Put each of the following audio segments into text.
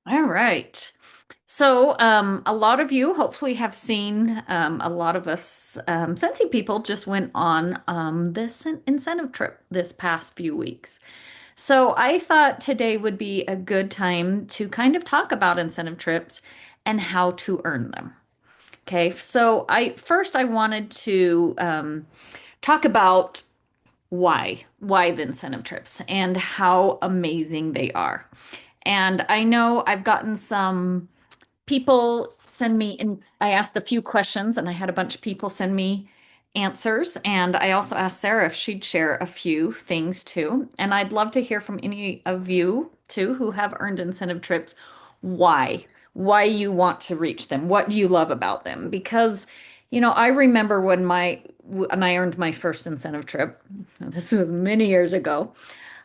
All right. So, a lot of you hopefully have seen a lot of us Scentsy people just went on this incentive trip this past few weeks. So, I thought today would be a good time to kind of talk about incentive trips and how to earn them. Okay. So, I wanted to talk about why the incentive trips and how amazing they are. And I know I've gotten some people send me, and I asked a few questions and I had a bunch of people send me answers. And I also asked Sarah if she'd share a few things too. And I'd love to hear from any of you too who have earned incentive trips, why, why you want to reach them. What do you love about them? Because, I remember when I earned my first incentive trip. This was many years ago.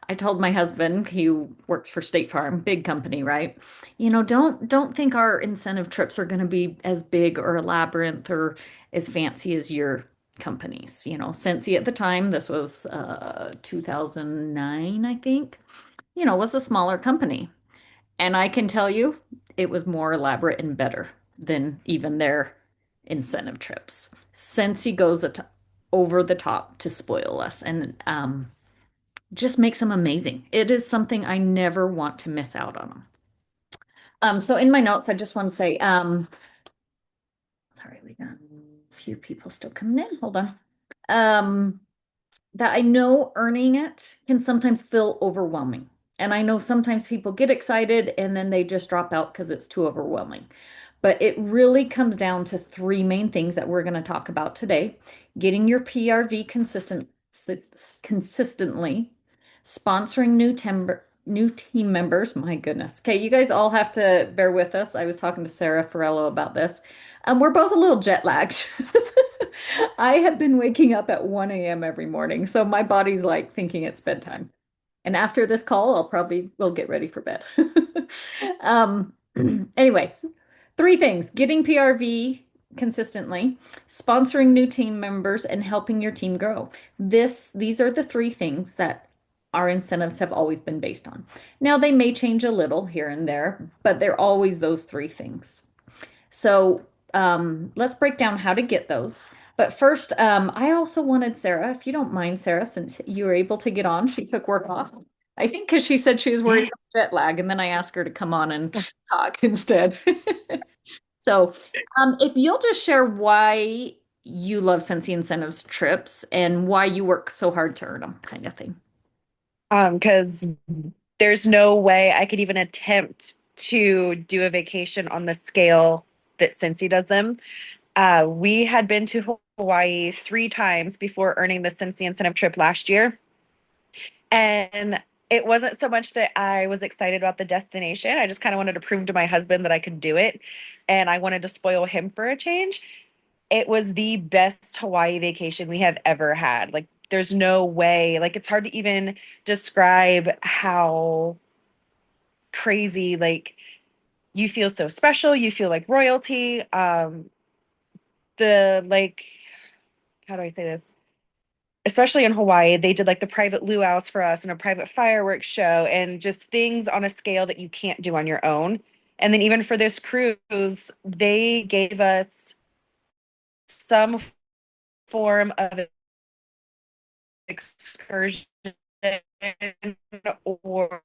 I told my husband, he works for State Farm, big company, right? Don't think our incentive trips are going to be as big or elaborate or as fancy as your companies. Sensi at the time, this was 2009, I think, was a smaller company. And I can tell you, it was more elaborate and better than even their incentive trips. Sensi goes over the top to spoil us. And just makes them amazing. It is something I never want to miss out on them. So in my notes, I just want to say, sorry, we got a few people still coming in. Hold on. Um, that I know earning it can sometimes feel overwhelming. And I know sometimes people get excited and then they just drop out because it's too overwhelming. But it really comes down to three main things that we're going to talk about today. Getting your PRV consistently, sponsoring new team members. My goodness. Okay, you guys all have to bear with us. I was talking to Sarah Farello about this. We're both a little jet lagged. I have been waking up at 1 a.m. every morning, so my body's like thinking it's bedtime. And after this call, we'll get ready for bed. Um, anyways, three things: getting PRV consistently, sponsoring new team members, and helping your team grow. These are the three things that our incentives have always been based on. Now, they may change a little here and there, but they're always those three things. So let's break down how to get those. But first, I also wanted Sarah, if you don't mind, Sarah, since you were able to get on, she took work off. I think because she said she was worried about jet lag, and then I asked her to come on and talk instead. So, if you'll just share why you love Sensi Incentives trips and why you work so hard to earn them, kind of thing. Because there's no way I could even attempt to do a vacation on the scale that Cincy does them. We had been to Hawaii 3 times before earning the Cincy incentive trip last year. And it wasn't so much that I was excited about the destination. I just kind of wanted to prove to my husband that I could do it. And I wanted to spoil him for a change. It was the best Hawaii vacation we have ever had. Like, there's no way, like, it's hard to even describe how crazy, like, you feel so special. You feel like royalty. Like, how do I say this? Especially in Hawaii, they did like the private luau's for us and a private fireworks show and just things on a scale that you can't do on your own. And then even for this cruise, they gave us some form of excursion or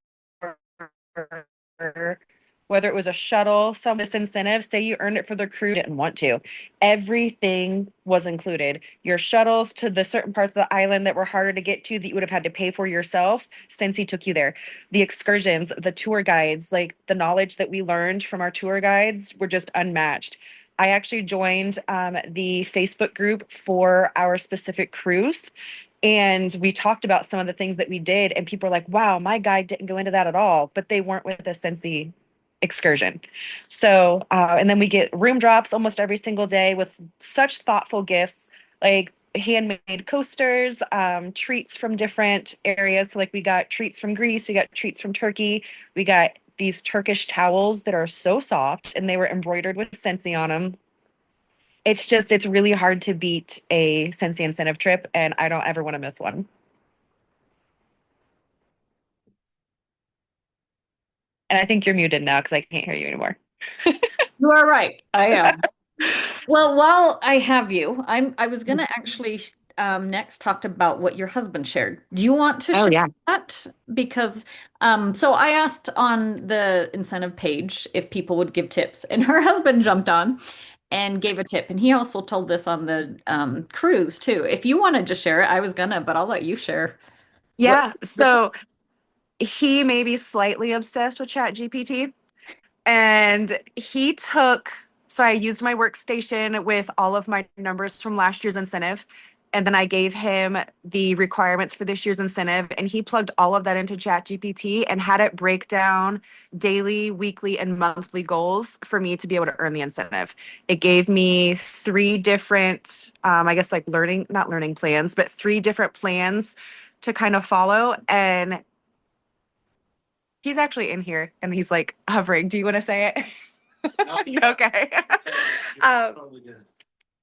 whether it was a shuttle, some this incentive, say you earned it for the crew, didn't want to. Everything was included. Your shuttles to the certain parts of the island that were harder to get to that you would have had to pay for yourself, since he took you there. The excursions, the tour guides, like the knowledge that we learned from our tour guides were just unmatched. I actually joined the Facebook group for our specific cruise. And we talked about some of the things that we did, and people are like, wow, my guide didn't go into that at all, but they weren't with a Sensi excursion. So, and then we get room drops almost every single day with such thoughtful gifts, like handmade coasters, treats from different areas. So, like, we got treats from Greece, we got treats from Turkey, we got these Turkish towels that are so soft and they were embroidered with Sensi on them. It's really hard to beat a Sensi incentive trip, and I don't ever want to miss one. And I think you're muted now because I can't hear you anymore. You are right. I am. Well, while I have you, I was gonna actually next talk about what your husband shared. Do you want to Oh share yeah. that? Because so I asked on the incentive page if people would give tips, and her husband jumped on and gave a tip, and he also told this on the cruise too. If you wanted to share it, I was gonna, but I'll let you share what. Yeah. So he may be slightly obsessed with Chat GPT. And he took, so I used my workstation with all of my numbers from last year's incentive. And then I gave him the requirements for this year's incentive. And he plugged all of that into ChatGPT and had it break down daily, weekly, and monthly goals for me to be able to earn the incentive. It gave me three different, I guess, like learning, not learning plans, but three different plans to kind of follow. And he's actually in here and he's like hovering. Do you want to say it? Okay. um,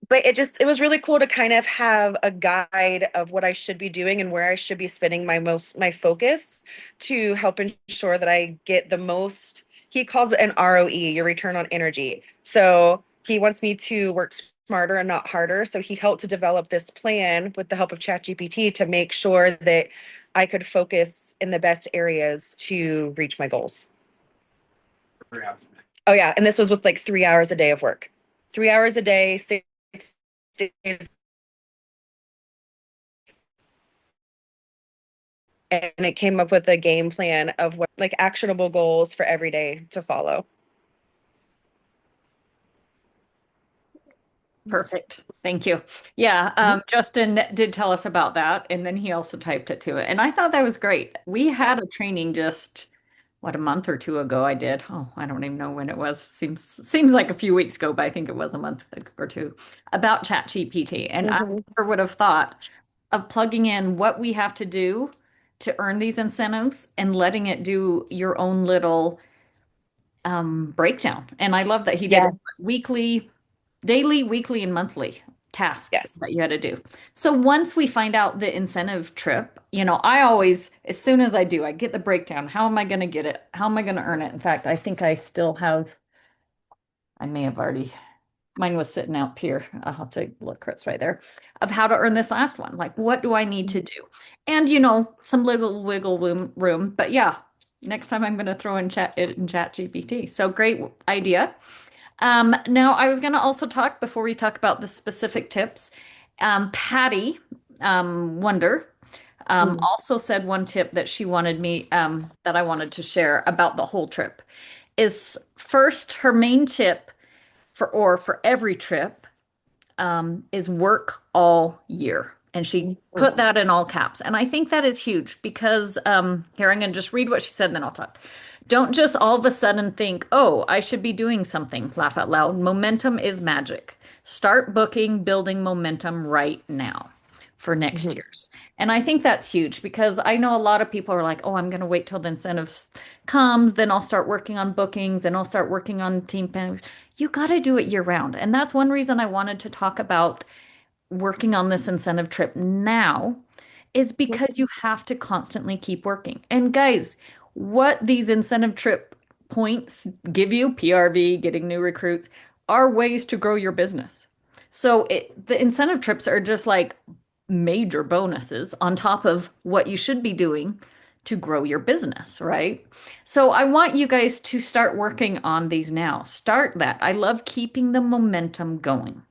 but it was really cool to kind of have a guide of what I should be doing and where I should be spending my focus to help ensure that I get the most. He calls it an ROE, your return on energy. So he wants me to work smarter and not harder. So he helped to develop this plan with the help of ChatGPT to make sure that I could focus in the best areas to reach my goals. Oh yeah, and this was with like 3 hours a day of work. 3 hours a day, 6 days, and it came up with a game plan of what like actionable goals for every day to follow. Perfect. Thank you. Yeah, Mhm. Justin did tell us about that, and then he also typed it to it. And I thought that was great. We had a training just what a month or two ago I did. Oh, I don't even know when it was. Seems like a few weeks ago, but I think it was a month or two about ChatGPT. And I Mhm. never would have thought of plugging in what we have to do to earn these incentives and letting it do your own little breakdown. And I love that he did Yeah. it weekly, daily, weekly, and monthly tasks Yes. that you had to do. So once we find out the incentive trip, I always, as soon as I do, I get the breakdown. How am I going to get it? How am I going to earn it? In fact, I think I still have, I may have already, mine was sitting out here. I'll have to look, it's right there, of how to earn this last one. Like, what do I need to do? And, some wiggle room. But yeah, next time I'm going to throw in chat GPT. So great idea. Now, I was going to also talk before we talk about the specific tips. Patty Wonder Mhm. also said one tip that she wanted me that I wanted to share about the whole trip is first her main tip for every trip is work all year. And she Mhm. put that in all caps. And I think that is huge because here I'm going to just read what she said and then I'll talk. Don't just all of a sudden think, oh, I should be doing something. Laugh out loud. Momentum is magic. Start booking, building momentum right now for next Mhm. year's. And I think that's huge because I know a lot of people are like, oh, I'm going to wait till the incentives comes, then I'll start working on bookings, then I'll start working on team plan. You got to do it year round. And that's one reason I wanted to talk about working on this incentive trip now is because you have to constantly keep working. And guys, what these incentive trip points give you, PRV, getting new recruits, are ways to grow your business. So the incentive trips are just like major bonuses on top of what you should be doing to grow your business, right? So I want you guys to start working on these now. Start that. I love keeping the momentum going.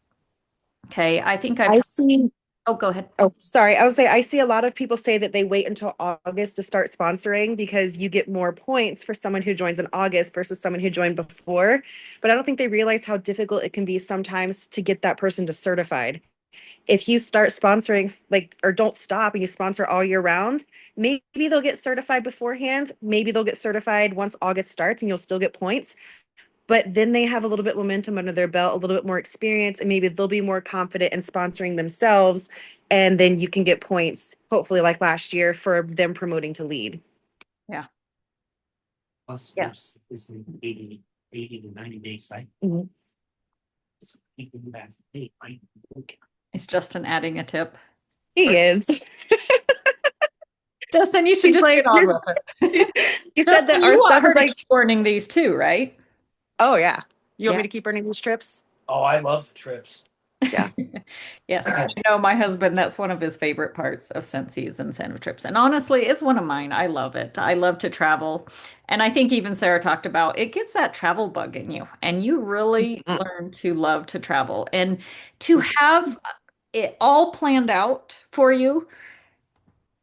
Okay, I think I've I talked. see. Oh, go ahead. Oh, sorry. I would say I see a lot of people say that they wait until August to start sponsoring because you get more points for someone who joins in August versus someone who joined before. But I don't think they realize how difficult it can be sometimes to get that person to certified. If you start sponsoring like or don't stop and you sponsor all year round, maybe they'll get certified beforehand. Maybe they'll get certified once August starts and you'll still get points. But then they have a little bit momentum under their belt, a little bit more experience, and maybe they'll be more confident in sponsoring themselves. And then you can get points, hopefully, like last year, for them promoting to lead. Yeah. Plus Yeah. is an 80 to 90 day cycle. Mhm. So people do that, hey, okay. It's Justin adding a tip. He Or is. Justin, you should He's just like, get on with it. He said Justin, that you our want stuff her is to like, keep earning these too, right? oh yeah. You want Yeah. me to keep earning these trips? Oh, I love the trips. Yeah. Yes, I know my husband, that's one of his favorite parts of Scentsy incentive trips. And honestly, it's one of mine. I love it. I love to travel. And I think even Sarah talked about it gets that travel bug in you, and you really Mm, learn to love to travel and to have it all planned out for you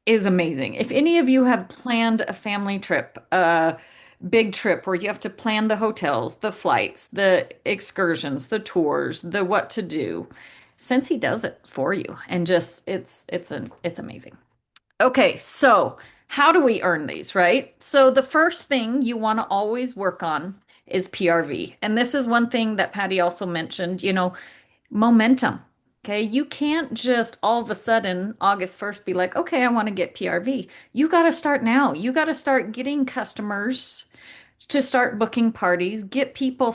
is amazing. If any of you have planned a family trip, a big trip where you have to plan the hotels, the flights, the excursions, the tours, the what to do, since he does it for you and just it's amazing. Okay, so how do we earn these, right? So the first thing you want to always work on is PRV. And this is one thing that Patty also mentioned, momentum. Okay, you can't just all of a sudden August 1st be like, okay, I want to get PRV. You got to start now. You got to start getting customers to start booking parties, get people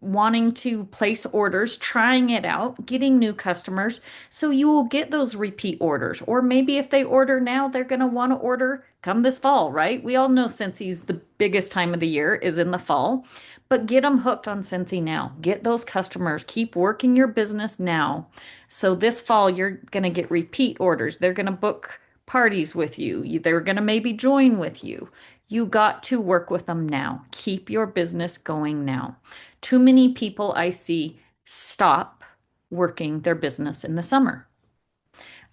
wanting to place orders, trying it out, getting new customers. So you will get those repeat orders. Or maybe if they order now, they're going to want to order come this fall, right? We all know Scentsy the biggest time of the year is in the fall, but get them hooked on Scentsy now. Get those customers. Keep working your business now. So this fall, you're going to get repeat orders. They're going to book parties with you. They're going to maybe join with you. You got to work with them now. Keep your business going now. Too many people I see stop working their business in the summer.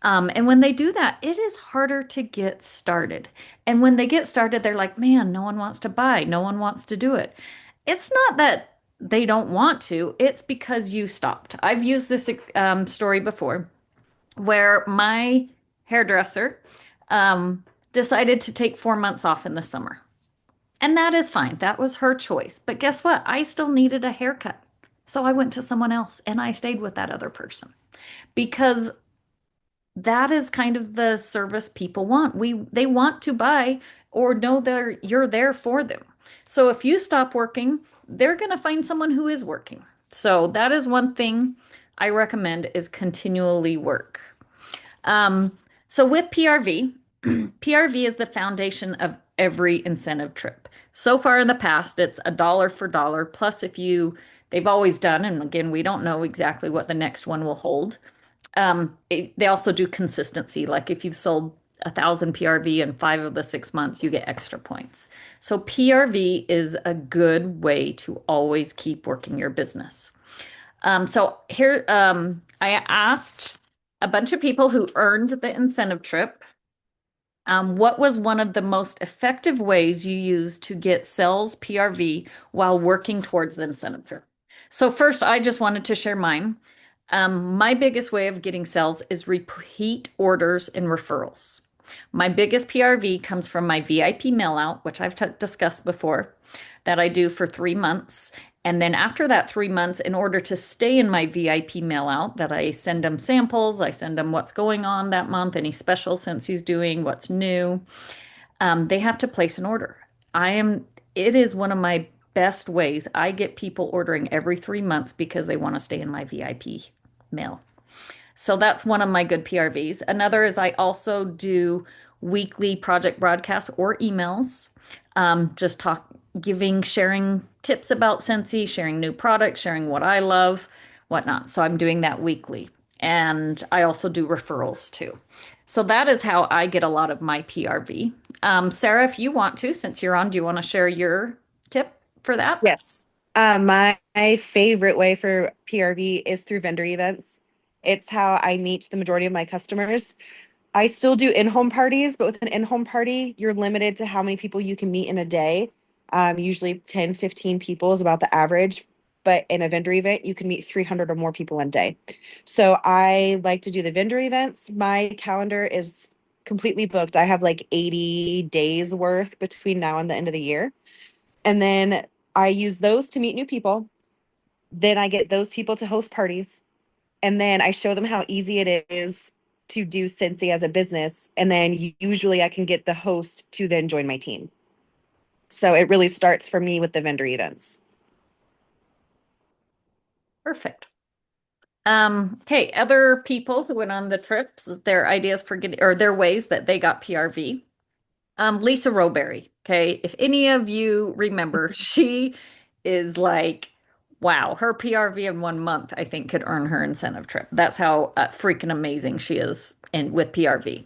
And when they do that, it is harder to get started. And when they get started, they're like, man, no one wants to buy, no one wants to do it. It's not that they don't want to, it's because you stopped. I've used this story before where my hairdresser um, decided to take 4 months off in the summer. And that is fine. That was her choice. But guess what? I still needed a haircut. So I went to someone else and I stayed with that other person because that is kind of the service people want. They want to buy or know that you're there for them. So if you stop working, they're going to find someone who is working. So that is one thing I recommend is continually work. Um, so with PRV, PRV is the foundation of every incentive trip. So far in the past, it's a dollar for dollar. Plus, they've always done, and again, we don't know exactly what the next one will hold. They also do consistency. Like if you've sold 1,000 PRV in 5 of the 6 months, you get extra points. So PRV is a good way to always keep working your business. So here, I asked a bunch of people who earned the incentive trip, what was one of the most effective ways you used to get sales PRV while working towards the incentive trip? So first, I just wanted to share mine. My biggest way of getting sales is repeat orders and referrals. My biggest PRV comes from my VIP mail out, which I've discussed before, that I do for 3 months. And then after that 3 months, in order to stay in my VIP mail out, that I send them samples, I send them what's going on that month, any special since he's doing, what's new. They have to place an order. It is one of my best ways. I get people ordering every 3 months because they want to stay in my VIP mail. So that's one of my good PRVs. Another is I also do weekly project broadcasts or emails, just sharing tips about Scentsy, sharing new products, sharing what I love, whatnot. So I'm doing that weekly. And I also do referrals too. So that is how I get a lot of my PRV. Sarah, if you want to, since you're on, do you want to share your tip for that? Yes. My favorite way for PRV is through vendor events. It's how I meet the majority of my customers. I still do in-home parties, but with an in-home party, you're limited to how many people you can meet in a day. Usually 10, 15 people is about the average. But in a vendor event, you can meet 300 or more people in a day. So I like to do the vendor events. My calendar is completely booked. I have like 80 days worth between now and the end of the year. And then I use those to meet new people. Then I get those people to host parties. And then I show them how easy it is to do Cincy as a business. And then usually I can get the host to then join my team. So it really starts for me with the vendor events. Perfect. Okay, other people who went on the trips, their ideas for getting or their ways that they got PRV. Lisa Roberry. Okay. If any of you remember, she is like, wow, her PRV in 1 month, I think, could earn her incentive trip. That's how freaking amazing she is in with PRV.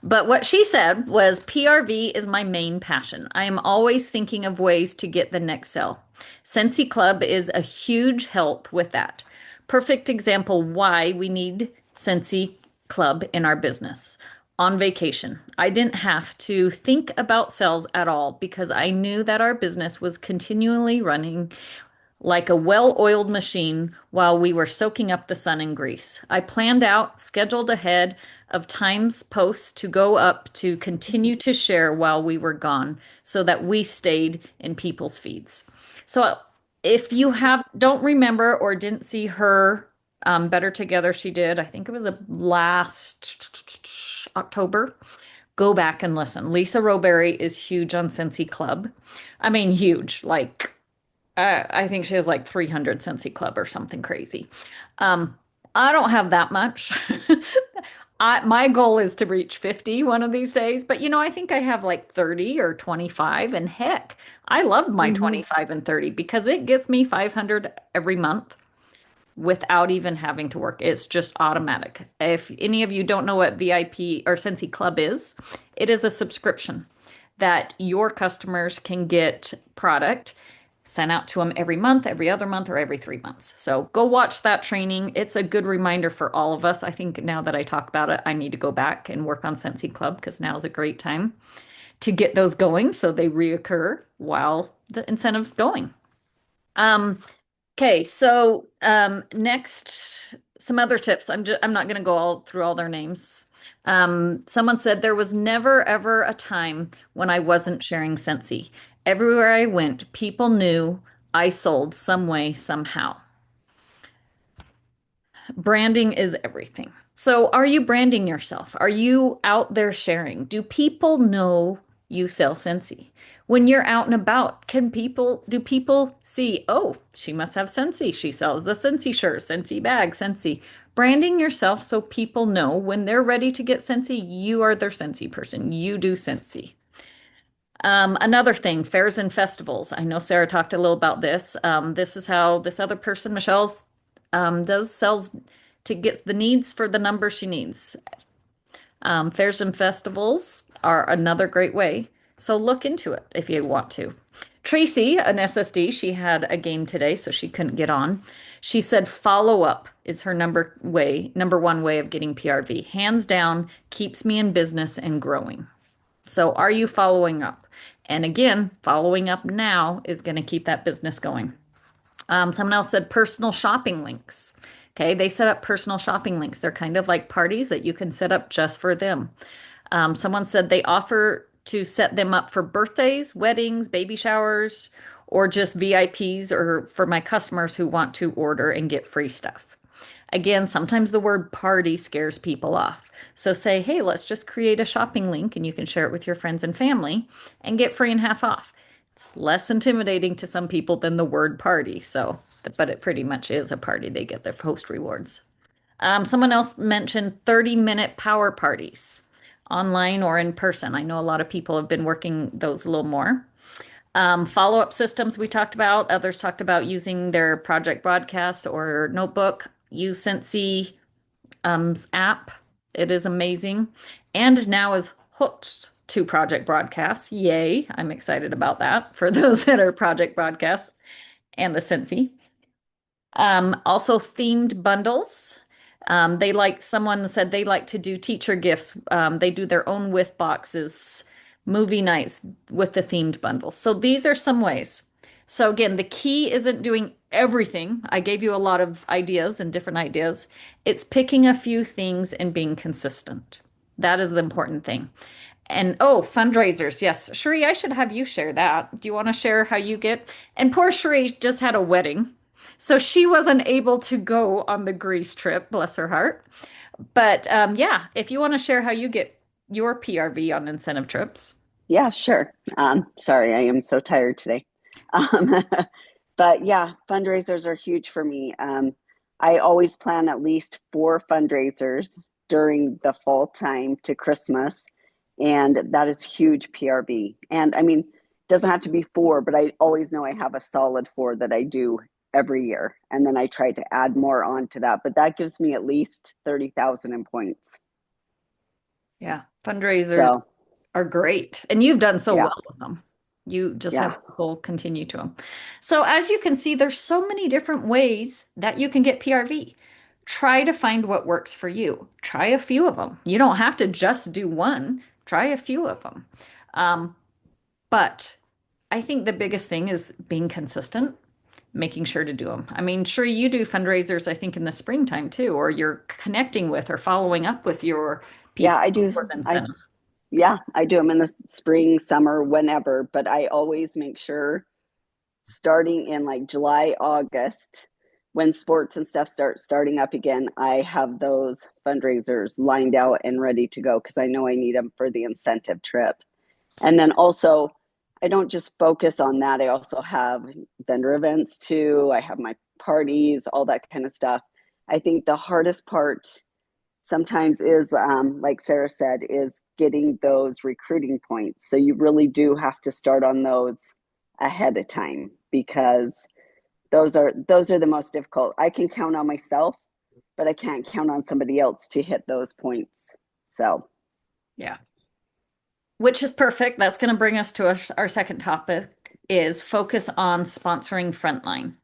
But what she said was PRV is my main passion. I am always thinking of ways to get the next sale. Sensi Club is a huge help with that. Perfect example why we need Sensi Club in our business. On vacation, I didn't have to think about sales at all because I knew that our business was continually running like a well-oiled machine while we were soaking up the sun in Greece. I planned out, scheduled ahead of times posts to go up to continue to share while we were gone so that we stayed in people's feeds. So if you have don't remember or didn't see her Better Together she did, I think it was a last October. Go back and listen. Lisa Roberry is huge on Scentsy Club. I mean, huge. Like I think she has like 300 Scentsy Club or something crazy. Um, I don't have that much. My goal is to reach 50 one of these days, but I think I have like 30 or 25, and heck, I love my Hmm. 25 and 30 because it gets me 500 every month without even having to work. It's just automatic. If any of you don't know what VIP or Scentsy Club is, it is a subscription that your customers can get product sent out to them every month, every other month, or every 3 months. So go watch that training. It's a good reminder for all of us. I think now that I talk about it, I need to go back and work on Scentsy Club because now is a great time to get those going so they reoccur while the incentive's going. Um, Okay, so next, some other tips. I'm not going to go all through all their names. Someone said there was never ever a time when I wasn't sharing Scentsy. Everywhere I went, people knew I sold some way, somehow. Branding is everything. So, are you branding yourself? Are you out there sharing? Do people know you sell Scentsy? When you're out and about, do people see, oh, she must have Scentsy. She sells the Scentsy shirt, Scentsy bag, Scentsy. Branding yourself so people know when they're ready to get Scentsy, you are their Scentsy person. You do Scentsy. Another thing, fairs and festivals. I know Sarah talked a little about this. This is how this other person, Michelle, does sells to get the needs for the number she needs. Fairs and festivals are another great way. So look into it if you want to. Tracy, an SSD, she had a game today, so she couldn't get on. She said follow up is her number one way of getting PRV. Hands down, keeps me in business and growing. So are you following up? And again, following up now is going to keep that business going. Someone else said personal shopping links. Okay, they set up personal shopping links. They're kind of like parties that you can set up just for them. Someone said they offer to set them up for birthdays, weddings, baby showers, or just VIPs or for my customers who want to order and get free stuff. Again, sometimes the word party scares people off. So say, hey, let's just create a shopping link and you can share it with your friends and family and get free and half off. It's less intimidating to some people than the word party. So, but it pretty much is a party. They get their host rewards. Someone else mentioned 30-minute power parties, online or in person. I know a lot of people have been working those a little more. Follow-up systems we talked about. Others talked about using their project broadcast or notebook. Use Scentsy app. It is amazing. And now is hooked to project broadcasts. Yay. I'm excited about that for those that are project broadcasts and the Scentsy. Also themed bundles. Someone said they like to do teacher gifts. They do their own with boxes, movie nights with the themed bundles. So these are some ways. So again, the key isn't doing everything. I gave you a lot of ideas and different ideas. It's picking a few things and being consistent. That is the important thing. And oh, fundraisers. Yes. Sheree, I should have you share that. Do you want to share how you get? And poor Sheree just had a wedding. So she wasn't able to go on the Greece trip, bless her heart. But yeah, if you want to share how you get your PRV on incentive trips. Yeah, sure. Sorry, I am so tired today. Um, but yeah, fundraisers are huge for me. I always plan at least four fundraisers during the fall time to Christmas. And that is huge PRB. And I mean, it doesn't have to be 4, but I always know I have a solid 4 that I do every year. And then I try to add more onto that. But that gives me at least 30,000 in points. Yeah, fundraisers So, are great. And you've done so yeah, well with them. You just have yeah. people continue to them. So as you can see, there's so many different ways that you can get PRV. Try to find what works for you. Try a few of them. You don't have to just do one. Try a few of them. Um, but I think the biggest thing is being consistent, making sure to do them. I mean, sure, you do fundraisers, I think, in the springtime too, or you're connecting with or following up with your Yeah, people I do. for the I incentive. Yeah, I do them in the spring, summer, whenever, but I always make sure starting in like July, August, when sports and stuff starting up again, I have those fundraisers lined out and ready to go because I know I need them for the incentive trip. And then also, I don't just focus on that. I also have vendor events too. I have my parties, all that kind of stuff. I think the hardest part sometimes is, like Sarah said, is getting those recruiting points. So you really do have to start on those ahead of time because those are the most difficult. I can count on myself, but I can't count on somebody else to hit those points. So Yeah. Which is perfect. That's going to bring us to our second topic is focus on sponsoring frontline.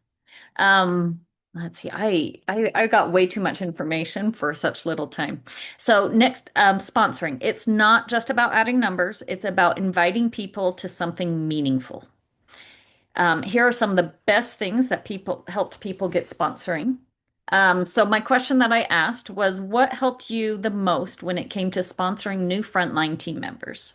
Um, let's see. I got way too much information for such little time. So next, sponsoring. It's not just about adding numbers. It's about inviting people to something meaningful. Here are some of the best things that people helped people get sponsoring. So my question that I asked was, what helped you the most when it came to sponsoring new frontline team members?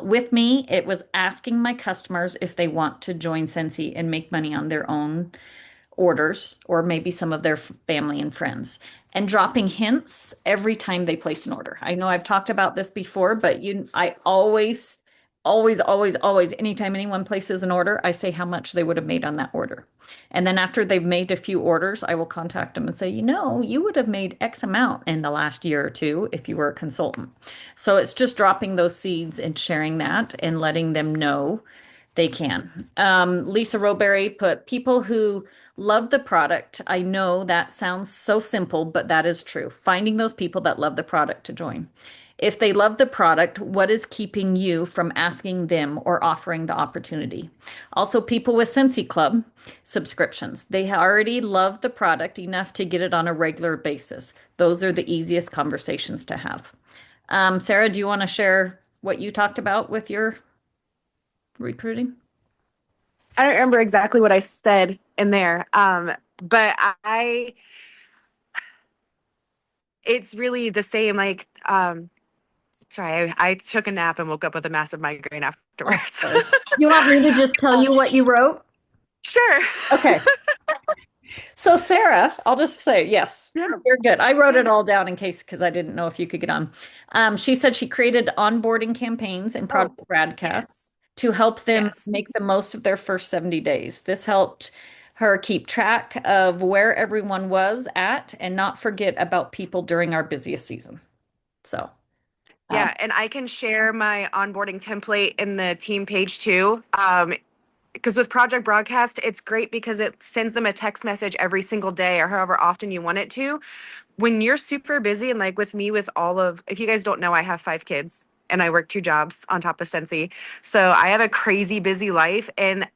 With me, it was asking my customers if they want to join Sensi and make money on their own orders or maybe some of their family and friends and dropping hints every time they place an order. I know I've talked about this before, but I always, anytime anyone places an order, I say how much they would have made on that order. And then after they've made a few orders, I will contact them and say, you would have made X amount in the last year or two if you were a consultant. So it's just dropping those seeds and sharing that and letting them know they can. Lisa Roberry put people who love the product. I know that sounds so simple, but that is true. Finding those people that love the product to join. If they love the product, what is keeping you from asking them or offering the opportunity? Also, people with Sensi Club subscriptions. They already love the product enough to get it on a regular basis. Those are the easiest conversations to have. Sarah, do you want to share what you talked about with your recruiting? I don't remember exactly what I said in there. But it's really the same. Like, sorry, I took a nap and woke up with a massive migraine Oh, afterwards. sorry. You want me to just tell you what you wrote? Sure. Okay. So Sarah, I'll just say yes. Yeah. You're good. I wrote it all down in case because I didn't know if you could get on. She said she created onboarding campaigns and Oh, Project Radcast yes. to help them Yes. make the most of their first 70 days. This helped her keep track of where everyone was at and not forget about people during our busiest season. So, um, Yeah, and I can share my onboarding template in the team page too. Because with Project Broadcast, it's great because it sends them a text message every single day or however often you want it to. When you're super busy, and like with me, with if you guys don't know, I have 5 kids and I work 2 jobs on top of Sensi. So I have a crazy busy life. And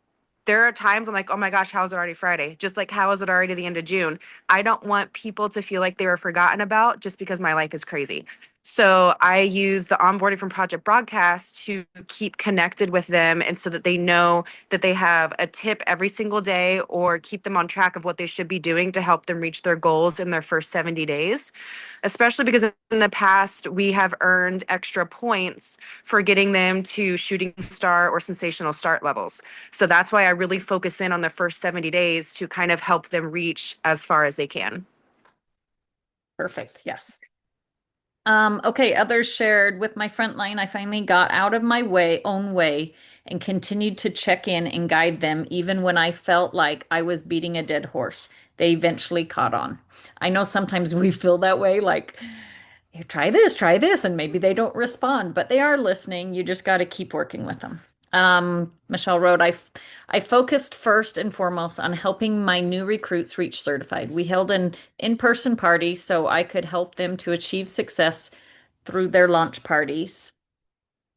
there are times I'm like, oh my gosh, how is it already Friday? Just like, how is it already the end of June? I don't want people to feel like they were forgotten about just because my life is crazy. So I use the onboarding from Project Broadcast to keep connected with them and so that they know that they have a tip every single day or keep them on track of what they should be doing to help them reach their goals in their first 70 days. Especially because in the past, we have earned extra points for getting them to shooting star or sensational start levels. So that's why I really focus in on the first 70 days to kind of help them reach as far as they can. perfect. Yes. Okay, others shared with my front line. I finally got out of my own way and continued to check in and guide them even when I felt like I was beating a dead horse. They eventually caught on. I know sometimes we feel that way, like "Here, try this, and maybe they don't respond, but they are listening. You just got to keep working with them." Michelle wrote, I focused first and foremost on helping my new recruits reach certified. We held an in-person party so I could help them to achieve success through their launch parties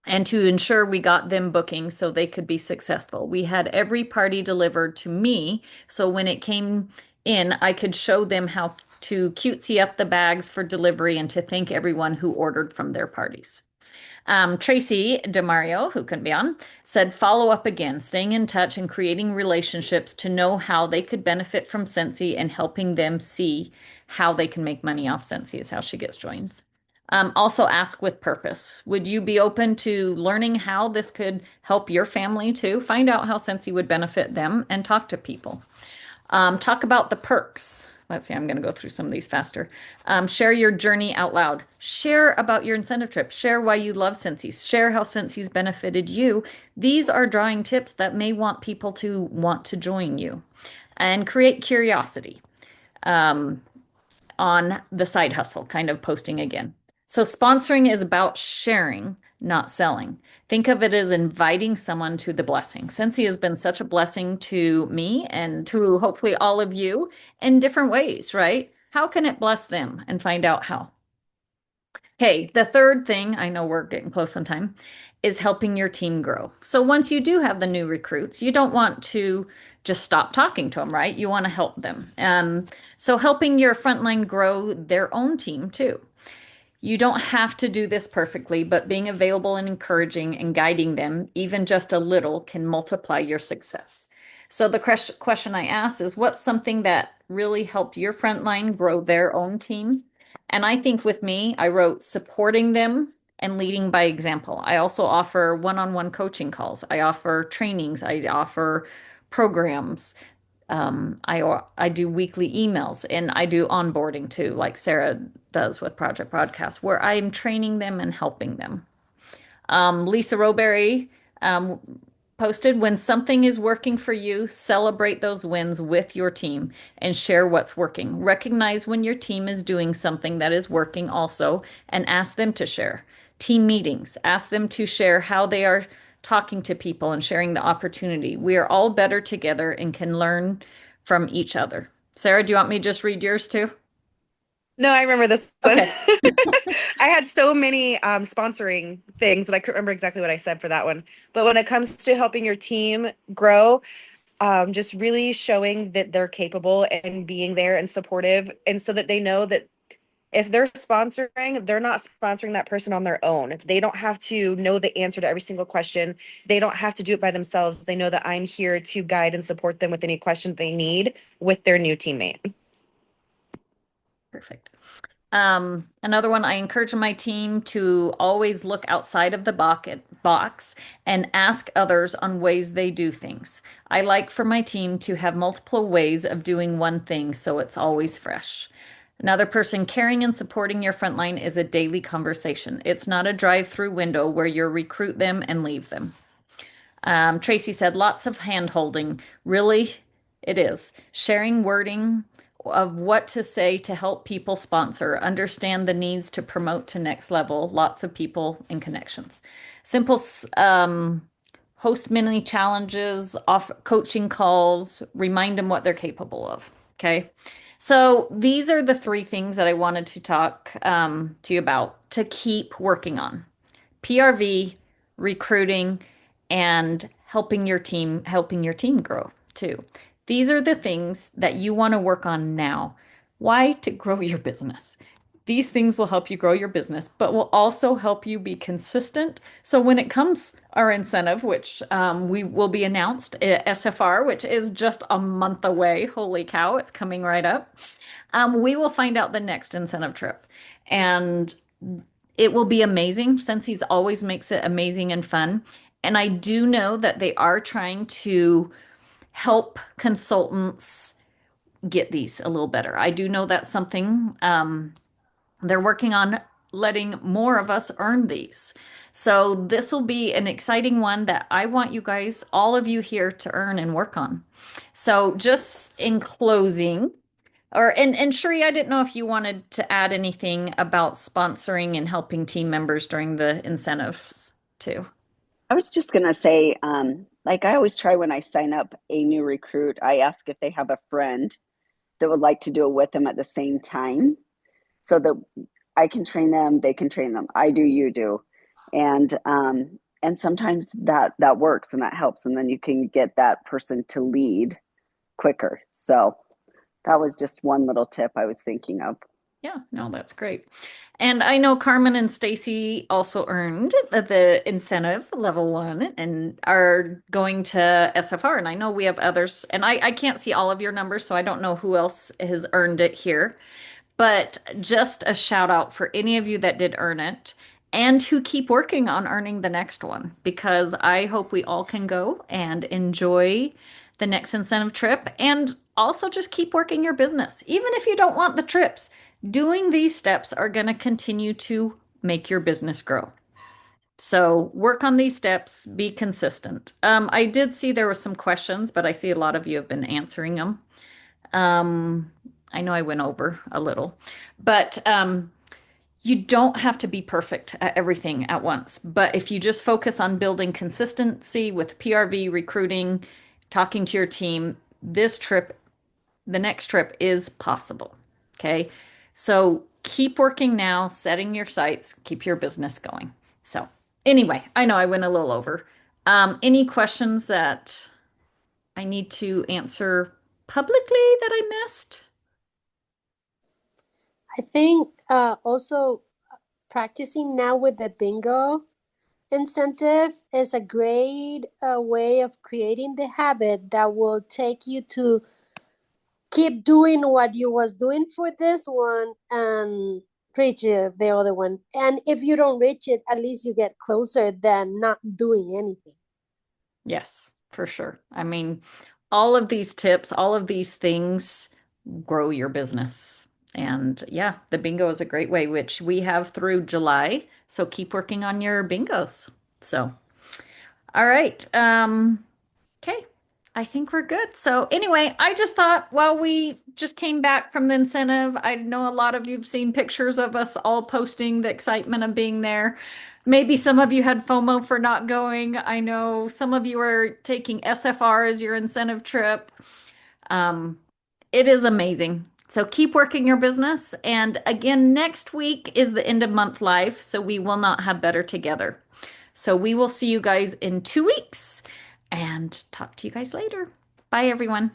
and to ensure we got them booking so they could be successful. We had every party delivered to me, so when it came in, I could show them how to cutesy up the bags for delivery and to thank everyone who ordered from their parties. Tracy DeMario, who couldn't be on, said follow up again, staying in touch and creating relationships to know how they could benefit from Scentsy and helping them see how they can make money off Scentsy is how she gets joins. Also ask with purpose. Would you be open to learning how this could help your family too? Find out how Scentsy would benefit them and talk to people. Talk about the perks. Let's see, I'm going to go through some of these faster. Share your journey out loud. Share about your incentive trip. Share why you love Scentsy. Share how Scentsy benefited you. These are drawing tips that may want people to want to join you. And create curiosity on the side hustle, kind of posting again. So sponsoring is about sharing, not selling. Think of it as inviting someone to the blessing. Scentsy has been such a blessing to me and to hopefully all of you in different ways, right? How can it bless them and find out how? Okay, the third thing, I know we're getting close on time, is helping your team grow. So once you do have the new recruits, you don't want to just stop talking to them, right? You want to help them. So helping your frontline grow their own team too. You don't have to do this perfectly, but being available and encouraging and guiding them, even just a little, can multiply your success. So the question I asked is, what's something that really helped your frontline grow their own team? And I think with me, I wrote supporting them and leading by example. I also offer one-on-one coaching calls. I offer trainings. I offer programs. I do weekly emails and I do onboarding too, like Sarah does with Project Broadcast, where I'm training them and helping them. Lisa Roberry um, posted, when something is working for you, celebrate those wins with your team and share what's working. Recognize when your team is doing something that is working also and ask them to share. Team meetings, ask them to share how they are talking to people and sharing the opportunity. We are all better together and can learn from each other. Sarah, do you want me to just read yours too? No, I remember this one. Okay. I had so many sponsoring things that I couldn't remember exactly what I said for that one. But when it comes to helping your team grow, just really showing that they're capable and being there and supportive, and so that they know that if they're sponsoring, they're not sponsoring that person on their own. They don't have to know the answer to every single question. They don't have to do it by themselves. They know that I'm here to guide and support them with any questions they need with their new teammate. Perfect. Another one, I encourage my team to always look outside of the box and ask others on ways they do things. I like for my team to have multiple ways of doing one thing so it's always fresh. Another person, caring and supporting your frontline is a daily conversation. It's not a drive-through window where you recruit them and leave them. Tracy said, lots of hand holding. Really, it is. Sharing wording of what to say to help people sponsor, understand the needs to promote to next level, lots of people and connections. Simple host mini challenges, off coaching calls, remind them what they're capable of. Okay. So these are the three things that I wanted to talk to you about to keep working on. PRV, recruiting, and helping your team grow too. These are the things that you want to work on now. Why? To grow your business. These things will help you grow your business, but will also help you be consistent. So when it comes our incentive, which we will be announced, SFR, which is just a month away. Holy cow, it's coming right up. We will find out the next incentive trip. And it will be amazing since he's always makes it amazing and fun. And I do know that they are trying to help consultants get these a little better. I do know that's something they're working on letting more of us earn these. So this will be an exciting one that I want you guys, all of you here to earn and work on. So just in closing, And Sheree, I didn't know if you wanted to add anything about sponsoring and helping team members during the incentives too. I was just gonna say, like I always try when I sign up a new recruit, I ask if they have a friend that would like to do it with them at the same time, so that I can train them, they can train them. I do, you do, and sometimes that works and that helps, and then you can get that person to lead quicker. So that was just one little tip I was thinking of. Yeah, no, that's great. And I know Carmen and Stacy also earned the incentive level one and are going to SFR. And I know we have others, and I can't see all of your numbers, so I don't know who else has earned it here. But just a shout out for any of you that did earn it and who keep working on earning the next one, because I hope we all can go and enjoy the next incentive trip and also just keep working your business. Even if you don't want the trips, doing these steps are going to continue to make your business grow. So work on these steps, be consistent. I did see there were some questions, but I see a lot of you have been answering them. Um, I know I went over a little, but you don't have to be perfect at everything at once. But if you just focus on building consistency with PRV, recruiting, talking to your team, this trip, the next trip is possible. Okay. So keep working now, setting your sights, keep your business going. So, anyway, I know I went a little over. Any questions that I need to answer publicly that I missed? I think also practicing now with the bingo incentive is a great way of creating the habit that will take you to keep doing what you was doing for this one and reach the other one. And if you don't reach it, at least you get closer than not doing anything. Yes, for sure. I mean, all of these tips, all of these things grow your business. And yeah, the bingo is a great way, which we have through July. So keep working on your bingos. So, all right. Okay. I think we're good. So anyway, I just thought, well, we just came back from the incentive. I know a lot of you've seen pictures of us all posting the excitement of being there. Maybe some of you had FOMO for not going. I know some of you are taking SFR as your incentive trip. Um, it is amazing. So keep working your business. And again, next week is the end of month live, so we will not have Better Together. So we will see you guys in 2 weeks and talk to you guys later. Bye, everyone.